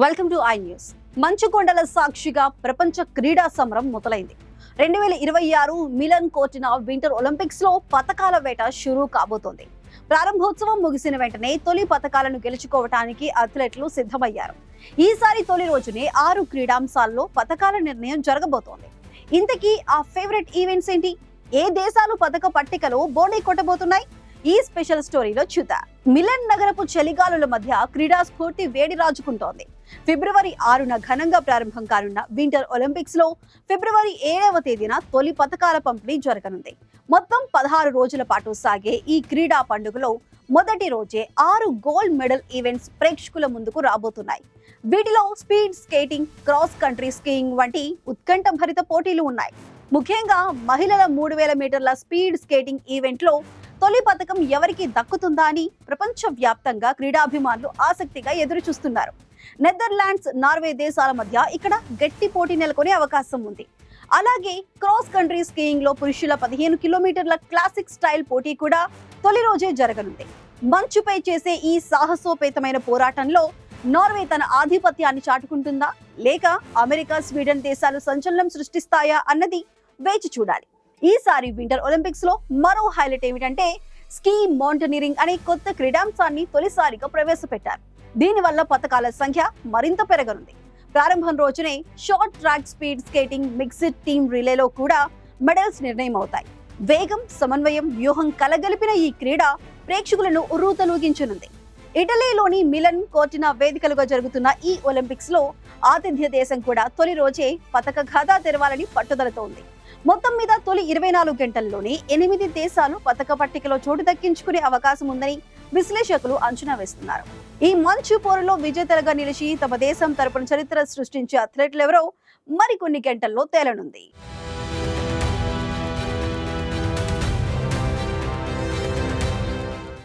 Welcome to I news. మంచుకొండల సాక్షిగా ప్రపంచ క్రీడా సమరం మొదలైంది. 2026 మిలన్ కోర్టినా వింటర్ ఒలింపిక్స్ లో పతకాల వేట షురూ కాబోతోంది. ప్రారంభోత్సవం ముగిసిన వెంటనే తొలి పతకాలను గెలుచుకోవటానికి అథ్లెట్లు సిద్ధమయ్యారు. ఈసారి తొలి రోజునే 6 క్రీడాంశాల్లో పతకాల నిర్ణయం జరగబోతోంది. ఇంతకీ ఆ ఫేవరెట్ ఈవెంట్స్ ఏంటి? ఏ దేశాలు పతక పట్టికలో బోర్డీ కొట్టబోతున్నాయి? ఈ స్పెషల్ స్టోరీలో చూద్దాం. మిలన్ నగరపు చలిగాలుల మధ్య క్రీడా స్ఫూర్తి వేడి రాజుకుంటోంది. ఫిబ్రవరి 6న ఘనంగా ప్రారంభం కానున్న వింటర్ ఒలింపిక్స్ లో ఫిబ్రవరి 7వ తేదీన తొలి పతకాల పంపిణీ జరగనుంది. మొత్తం 16 రోజుల పాటు సాగే ఈ క్రీడా పండుగలో మొదటి రోజే 6 గోల్డ్ మెడల్ ఈవెంట్స్ ప్రేక్షకుల ముందుకు రాబోతున్నాయి. వీటిలో speed skating, cross country skiing వంటి ఉత్కంఠ భరిత పోటీలు ఉన్నాయి. ముఖ్యంగా మహిళల 3000 మీటర్ల స్పీడ్ స్కేటింగ్ ఈవెంట్ లో తొలి పథకం ఎవరికి దక్కుతుందా అని ప్రపంచ వ్యాప్తంగా క్రీడాభిమానులు ఆసక్తిగా ఎదురు చూస్తున్నారు. నెదర్లాండ్స్, నార్వే దేశాల మధ్య ఇక్కడ గట్టి పోటీ నెలకొనే అవకాశం ఉంది. అలాగే క్రాస్ కంట్రీ స్కీయింగ్ లో పురుషుల 15 కిలోమీటర్ల క్లాసిక్ స్టైల్ పోటీ కూడా తొలి రోజే జరగనుంది. మంచుపై చేసే ఈ సాహసోపేతమైన పోరాటంలో నార్వే తన ఆధిపత్యాన్ని చాటుకుంటుందా, లేక అమెరికా, స్వీడన్ దేశాలు సంచలనం సృష్టిస్తాయా అన్నది వేచి చూడాలి. ఈసారి వింటర్ ఒలింపిక్స్ లో మరో హైలైట్ ఏమిటంటే స్కీ మౌంటనీరింగ్ అనే కొత్త క్రీడాంశాన్ని తొలిసారిగా ప్రవేశపెట్టారు. దీనివల్ల పతకాల సంఖ్య మరింత పెరగనుంది. ప్రారంభం రోజునే short track speed skating, mixed team రిలేలో కూడా మెడల్స్ నిర్ణయం అవుతాయి. వేగం, సమన్వయం, వ్యూహం కలగలిపిన ఈ క్రీడ ప్రేక్షకులను ఉర్రూతలూగించనుంది. ఇటలీలోని మిలన్ కోర్టినా వేదికలుగా జరుగుతున్న ఈ ఒలింపిక్స్ లో ఆతిథ్య దేశం కూడా తొలి రోజే పతక ఖాతా తెరవాలని పట్టుదలతో ఉంది. మొత్తం మీద తొలి 24 గంటల్లోనే 8 దేశాలు పతక పట్టికలో చోటు దక్కించుకునే అవకాశం ఉందని విశ్లేషకులు అంచనా వేస్తున్నారు. ఈ మంచు పోరులో విజేతలుగా నిలిచి తమ దేశం తరపున చరిత్ర సృష్టించే అథ్లెట్లు ఎవరో మరికొన్ని గంటల్లో తేలనుంది.